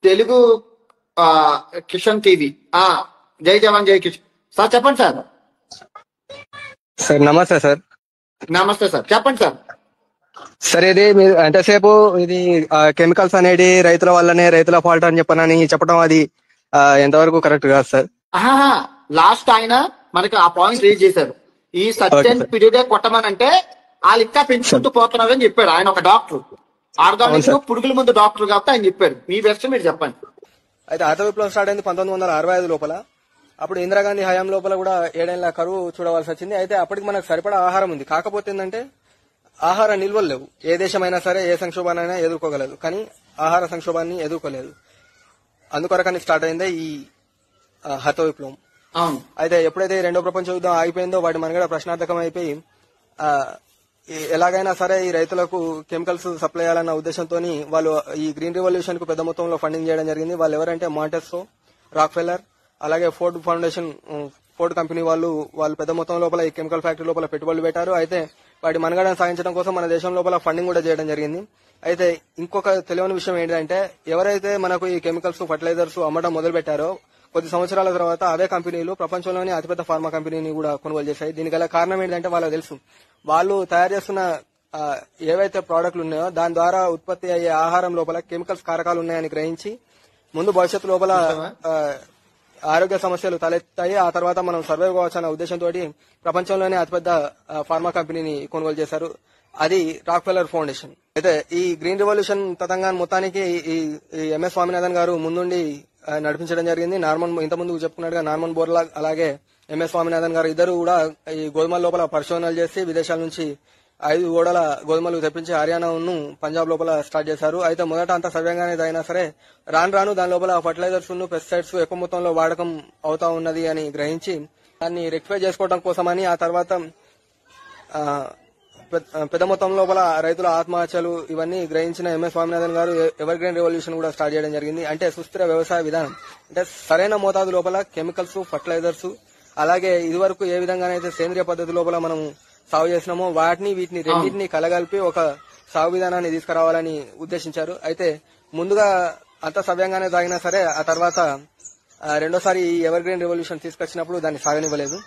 తెలుగు ఆ, కిషన్ టీవీ. జై జవాన్ జై కిషన్ సార్, చెప్పండి సార్. సార్ నమస్తే సార్. నమస్తే సార్, చెప్పండి సార్. సార్ ఇది మీరు ఎంతసేపు ఇది కెమికల్స్ అనేది రైతుల వల్లనే, రైతుల ఫాల్ట్ అని చెప్పడం అది ఎంతవరకు కరెక్ట్ కాదు సార్. లాస్ట్ ఆయన మనకి ఆ పాయింట్ రీచ్ చేశారు. ఈ సర్టెన్ పీరియడ్ కొట్టమనంటే వాళ్ళు ఇంకా పెంచుకుంటూ పోతున్నారని చెప్పాడు ఆయన, ఒక డాక్టర్, ఆర్గానిక్ పురుగుల ముందు డాక్టర్ కాబట్టి ఆయన చెప్పారు. మీ వెర్షన్ మీరు చెప్పండి. అయితే హరిత విప్లవం స్టార్ట్ అయింది 1965 లోపల. అప్పుడు ఇందిరాగాంధీ హయాం లోపల కూడా 7 ఏళ్ల కరువు చూడవలసి వచ్చింది. అయితే అప్పటికి మనకు సరిపడా ఆహారం ఉంది. కాకపోతే ఏంటంటే ఆహార నిల్వలు లేవు. ఏ దేశమైనా సరే ఏ సంక్షోభాన్నైనా ఎదుర్కోగలదు, కానీ ఆహార సంక్షోభాన్ని ఎదుర్కోలేదు. అందుకొరకని స్టార్ట్ అయిందే ఈ హరిత విప్లవం. అయితే ఎప్పుడైతే రెండో ప్రపంచ యుద్ధం ఆగిపోయిందో వాటి మనగడ ప్రశ్నార్థకం అయిపోయి ఎలాగైనా సరే ఈ రైతులకు కెమికల్స్ సప్లై చేయాలన్న ఉద్దేశంతో వాళ్ళు ఈ గ్రీన్ రివల్యూషన్ కు పెద్ద మొత్తంలో ఫండింగ్ చేయడం జరిగింది. వాళ్ళు ఎవరంటే మాంటెస్సో, రాక్ఫెల్లర్, అలాగే ఫోర్డ్ ఫౌండేషన్, ఫోర్డ్ కంపెనీ వాళ్ళు పెద్ద మొత్తం లోపల ఈ కెమికల్ ఫ్యాక్టరీ లోపల పెట్టుబడులు పెట్టారు. అయితే వాటి మనుగడను సాగించడం కోసం మన దేశం లోపల ఫండింగ్ కూడా చేయడం జరిగింది. అయితే ఇంకొక తెలియని విషయం ఏంటంటే ఎవరైతే మనకు ఈ కెమికల్స్, ఫర్టిలైజర్స్ అమ్మడం మొదలు పెట్టారో కొద్ది సంవత్సరాల తర్వాత అవే కంపెనీలు ప్రపంచంలోని అతిపెద్ద ఫార్మా కంపెనీని కూడా కొనుగోలు చేశాయి. దీనికి గల కారణం ఏంటంటే వాళ్ళకి తెలుసు వాళ్ళు తయారు చేస్తున్న ఏవైతే ప్రోడక్ట్లు ఉన్నాయో దాని ద్వారా ఉత్పత్తి అయ్యే ఆహారం లోపల కెమికల్స్ కారకాలు ఉన్నాయని గ్రహించి ముందు భవిష్యత్తు లోపల ఆరోగ్య సమస్యలు తలెత్తాయి. ఆ తర్వాత మనం సర్వైవ్ కావచ్చు అన్న ఉద్దేశంతో ప్రపంచంలోనే అతిపెద్ద ఫార్మా కంపెనీని కొనుగోలు చేశారు. అది రాక్ఫెల్లర్ ఫౌండేషన్. అయితే ఈ గ్రీన్ రివల్యూషన్ తతంగాన్ని మొత్తానికి ఈ ఎంఎస్ స్వామినాథన్ గారు ముందుండి నడిపించడం జరిగింది. ఇంతకుముందు చెప్పుకున్నట్టుగా నార్మన్ బోర్లాగ్ అలాగే ఎంఎస్ స్వామినాథన్ గారు ఇద్దరు కూడా ఈ గోధుమల లోపల పరిశోధనలు చేసి విదేశాల నుంచి 5 ఓడల గోధుమలు తెప్పించి హర్యానాను పంజాబ్ లోపల స్టార్ట్ చేశారు. అయితే మొదట అంత సవ్యంగానే అయినా సరే రాను దాని లోపల ఫర్టిలైజర్స్, పెస్టిసైడ్స్ ఎక్కువ మొత్తంలో వాడకం అవుతా ఉన్నది అని గ్రహించి దాన్ని రెక్టిఫై చేసుకోవడం కోసమని ఆ తర్వాత పెద్ద మొత్తం లోపల రైతుల ఆత్మహత్యలు ఇవన్నీ గ్రహించిన ఎంఎస్ స్వామినాథన్ గారు ఎవర్ గ్రీన్ రెవల్యూషన్ కూడా స్టార్ట్ చేయడం జరిగింది. అంటే సుస్థిర వ్యవసాయ విధానం, అంటే సరైన మోతాదు లోపల కెమికల్స్, ఫర్టిలైజర్స్, అలాగే ఇదివరకు ఏ విధంగానైతే సేంద్రియ పద్ధతి లోపల మనం సాగు చేసినామో వీటిని రెండింటినీ కలగలిపి ఒక సాగు విధానాన్ని తీసుకురావాలని ఉద్దేశించారు. అయితే ముందుగా అంత సవ్యంగానే సాగినా సరే ఆ తర్వాత రెండోసారి ఎవర్ గ్రీన్ రెవల్యూషన్ తీసుకొచ్చినప్పుడు దాన్ని సాగనివ్వలేదు.